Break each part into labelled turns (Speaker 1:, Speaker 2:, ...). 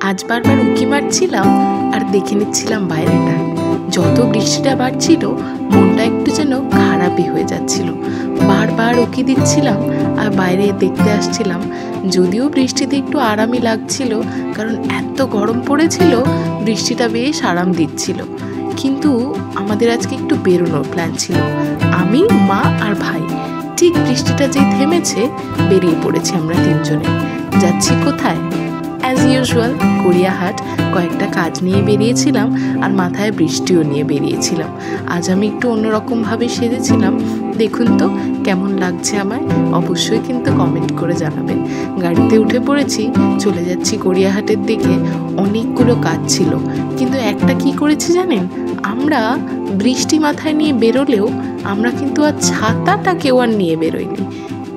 Speaker 1: আজ বারবার উঁকি মারছিলাম আর দেখে নিচ্ছিলাম বাইরেটা। যত বৃষ্টিটা বাড়ছিল মনটা একটু যেন খারাপই হয়ে যাচ্ছিল। বারবার উঁকি দিচ্ছিলাম আর বাইরে দেখতে আসছিলাম। যদিও বৃষ্টিতে একটু আরামই লাগছিল, কারণ এত গরম পড়েছিল, বৃষ্টিটা বেশ আরাম দিচ্ছিল। কিন্তু আমাদের আজকে একটু বেরোনোর প্ল্যান ছিল। আমি, মা আর ভাই। ঠিক বৃষ্টিটা যেই থেমেছে বেরিয়ে পড়েছি আমরা তিনজনে। যাচ্ছি কোথায়? As usual Gariahat. কয়েকটা কাজ নিয়ে বেরিয়েছিলাম আর মাথায় বৃষ্টিও নিয়ে বেরিয়েছিলাম। আজ আমি একটু অন্যরকমভাবে সেজেছিলাম। দেখুন তো কেমন লাগছে আমায়, অবশ্যই কিন্তু কমেন্ট করে জানাবেন। গাড়িতে উঠে পড়েছি, চলে যাচ্ছি গড়িয়াহাটের দিকে। অনেকগুলো কাজ ছিল, কিন্তু একটা কি করেছি জানেন? আমরা বৃষ্টি মাথায় নিয়ে বেরোলেও আমরা কিন্তু আর ছাতাটা কেউ আর নিয়ে বেরোইনি।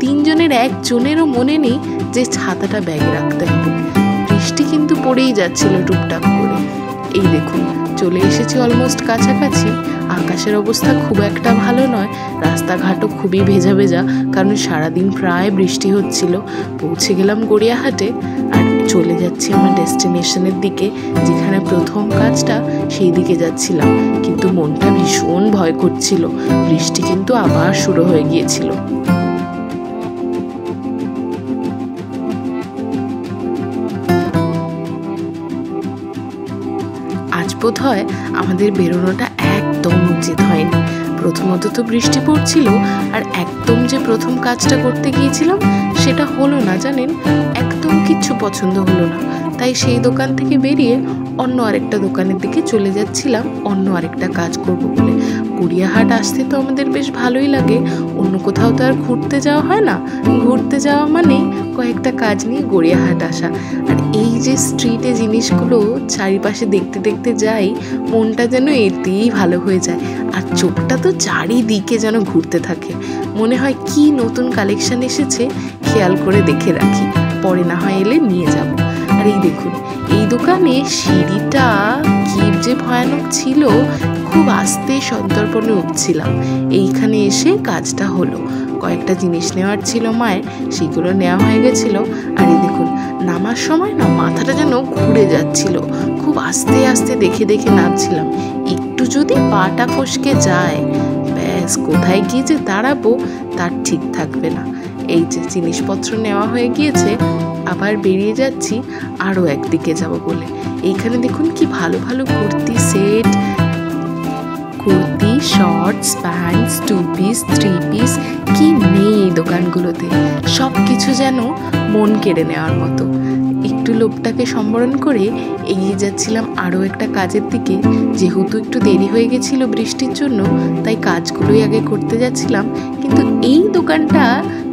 Speaker 1: তিনজনের একজনেরও মনে নেই যে ছাতাটা ব্যাগে রাখতে হবে। বৃষ্টি কিন্তু পড়েই যাচ্ছিল টুপটাপ করে। এই দেখুন চলে এসেছি অলমোস্ট কাছাকাছি। আকাশের অবস্থা খুব একটা ভালো নয়, রাস্তাঘাটও খুবই ভেজা ভেজা, কারণ সারাদিন প্রায় বৃষ্টি হচ্ছিল। পৌঁছে গেলাম গড়িয়াহাটে আর চলে যাচ্ছি আমার ডেস্টিনেশনের দিকে, যেখানে প্রথম কাজটা সেই দিকে যাচ্ছিলাম। কিন্তু মনটা ভীষণ ভয় করছিল, বৃষ্টি কিন্তু আবার শুরু হয়ে গিয়েছিল। আজ বোধ হয় আমাদের বেরোনোটা একদম উচিত হয়নি। প্রথমত তো বৃষ্টি পড়ছিল, আর একদম যে প্রথম কাজটা করতে গিয়েছিলাম সেটা হলো না জানেন, একদম কিচ্ছু পছন্দ হলো না। তাই সেই দোকান থেকে বেরিয়ে অন্য আরেকটা দোকানের দিকে চলে যাচ্ছিলাম অন্য আরেকটা কাজ করব বলে। গড়িয়াহাট আসতে তো আমাদের বেশ ভালোই লাগে, অন্য কোথাও তো আর ঘুরতে যাওয়া হয় না। ঘুরতে যাওয়া মানে কয়েকটা কাজ নিয়ে গড়িয়াহাট আসা। আর এই যে স্ট্রিটে জিনিসগুলো চারিপাশে দেখতে দেখতে যাই, মনটা যেন এতেই ভালো হয়ে যায়। আর চোখটা তো চারিদিকে যেন ঘুরতে থাকে, মনে হয় কি নতুন কালেকশন এসেছে খেয়াল করে দেখে রাখি, পরে না হয় এলে নিয়ে যাব। আর এই দেখুন এই দোকানে সিঁড়িটা কি যে ভয়ানক ছিল, খুব আস্তে সন্তর্পণে উঠছিলাম। এইখানে এসে কাজটা হলো। কয়েকটা জিনিস নেওয়ার ছিল মায়ের, সেগুলো নেওয়া হয়ে গেছিল। আর এই দেখুন নামার সময় না মাথাটা যেন ঘুরে যাচ্ছিল, খুব আস্তে আস্তে দেখে দেখে নামছিলাম। একটু যদি পাটা ফসকে যায়, ব্যাস কোথায় গিয়ে যে দাঁড়াবো তার ঠিক থাকবে না। এই যে জিনিসপত্র নেওয়া হয়ে গিয়েছে, আবার বেরিয়ে যাচ্ছি আরও একদিকে যাব বলে। এইখানে দেখুন কি ভালো ভালো kurti set, kurti, shorts, pants, 2 piece, 3 piece, কি নেই এই দোকানগুলোতে। সব কিছু যেন মন কেড়ে নেওয়ার মতো। একটু লোভটাকে সম্বরণ করে এগিয়ে যাচ্ছিলাম আরও একটা কাজের দিকে। যেহেতু একটু দেরি হয়ে গেছিল বৃষ্টির জন্য, তাই কাজগুলোই আগে করতে যাচ্ছিলাম। কিন্তু এই দোকানটা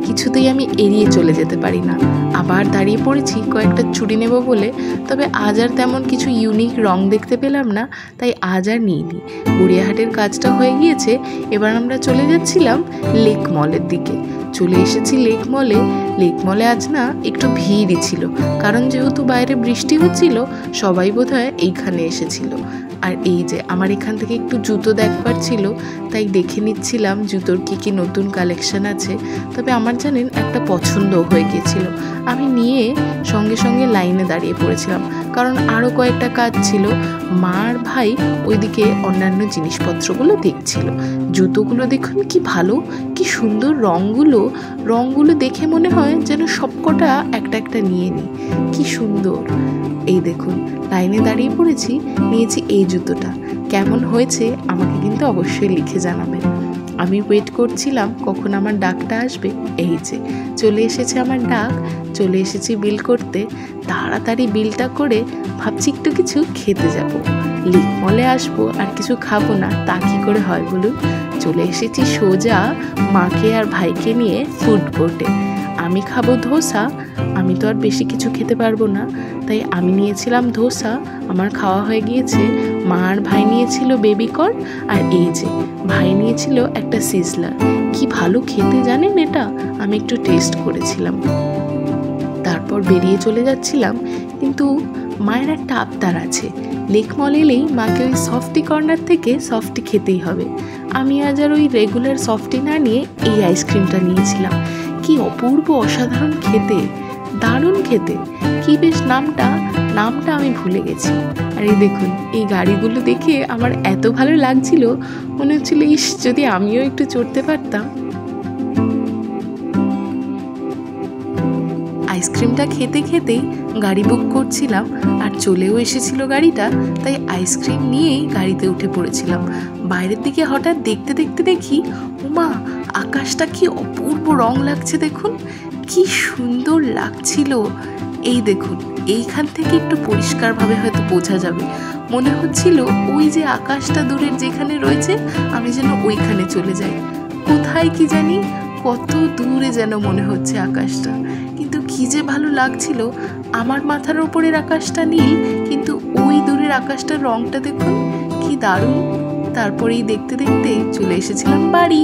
Speaker 1: কিছুতেই আমি এড়িয়ে চলে যেতে পারি না। আবার দাঁড়িয়ে পড়েছি কয়েকটা চুড়ি নেব বলে, তবে আজ আর তেমন কিছু ইউনিক রং দেখতে পেলাম না, তাই আজ আর নিইনি। গড়িয়াহাটের কাজটা হয়ে গিয়েছে, এবার আমরা চলে যাচ্ছিলাম লেক মলের দিকে। চলে এসেছি লেক মলে। লেক মলে আজ না একটু ভিড়ই ছিল, কারণ যেহেতু বাইরে বৃষ্টি হচ্ছিল, সবাই বোধহয় এইখানে এসেছিল। আর এই যে আমার এখান থেকে একটু জুতো দেখবার ছিল, তাই দেখে নিচ্ছিলাম জুতোর কী নতুন কালেকশন আছে। তবে আমার জানেন একটা পছন্দও হয়ে গিয়েছিল, আমি নিয়ে সঙ্গে সঙ্গে লাইনে দাঁড়িয়ে পড়েছিলাম, কারণ আরও কয়েকটা কাজ ছিল। মা আর ভাই ওইদিকে অন্যান্য জিনিসপত্রগুলো দেখছিল। জুতোগুলো দেখুন কি ভালো, কি সুন্দর রঙগুলো দেখে মনে হয় যেন সবকটা একটা একটা নিয়ে নিই, কি সুন্দর। এই দেখুন লাইনে দাঁড়িয়ে পড়েছি, নিয়েছি এই জুতোটা। কেমন হয়েছে আমাকে কিন্তু অবশ্যই লিখে জানাবেন। আমি ওয়েট করছিলাম কখন আমার ডাকটা আসবে। এই যে চলে এসেছে আমার ডাক, চলে এসেছি বিল করতে। তাড়াতাড়ি বিলটা করে ভাবছি একটু কিছু খেতে যাব। লেক মলে আসবো আর কিছু খাবো না, তা কি করে হয় বলুন। চলে এসেছি সোজা মাকে আর ভাইকে নিয়ে ফুড কোর্টে। আমি খাবো ধোসা, আমি তো আর বেশি কিছু খেতে পারবো না, তাই আমি নিয়েছিলাম ধোসা, আমার খাওয়া হয়ে গিয়েছে। মা আর ভাই নিয়েছিল বেবিকর্ন, আর এই যে ভাই নিয়েছিল একটা সিজলার। কি ভালো খেতে জানেন এটা, আমি একটু টেস্ট করেছিলাম। তারপর বেরিয়ে চলে যাচ্ছিলাম, কিন্তু মায়ের একটা আবদার আছে। লেক মল এলেই মাকে ওই সফটি কর্নার থেকে সফটি খেতেই হবে। আমি আজ আর ওই রেগুলার সফটি না নিয়ে এই আইসক্রিমটা নিয়েছিলাম। কি অপূর্ব অসাধারণ খেতে, দারুণ খেতে। কি বেশ নামটা নামটা আমি ভুলে গেছি। আর এই দেখুন, এই গাড়িগুলো দেখে আমার এত ভালো লাগছিল, মনে হচ্ছিল ইস যদি আমিও একটু চড়তে পারতাম। আইসক্রিমটা খেতে খেতেই গাড়ি বুক করছিলাম, আর চলেও এসেছিল গাড়িটা, তাই আইসক্রিম নিয়েই গাড়িতে উঠে পড়েছিলাম। বাইরের দিকে হঠাৎ দেখতে দেখতে দেখি, ওমা, আকাশটা কি অপূর্ব রং লাগছে দেখুন, কি সুন্দর লাগছিল। এই দেখুন, এইখান থেকে একটু পরিষ্কারভাবে হয়তো বোঝা যাবে, মনে হচ্ছিল ওই যে আকাশটা দূরের যেখানে রয়েছে, আমি যেন ওইখানে চলে যাই। কোথায় কি জানি, কত দূরে যেন মনে হচ্ছে আকাশটা, কিন্তু কি যে ভালো লাগছিল। আমার মাথার ওপরের আকাশটা নীল, কিন্তু ওই দূরের আকাশটার রংটা দেখুন কি দারুণ। তারপরেই দেখতে দেখতে চলে এসেছিলাম বাড়ি।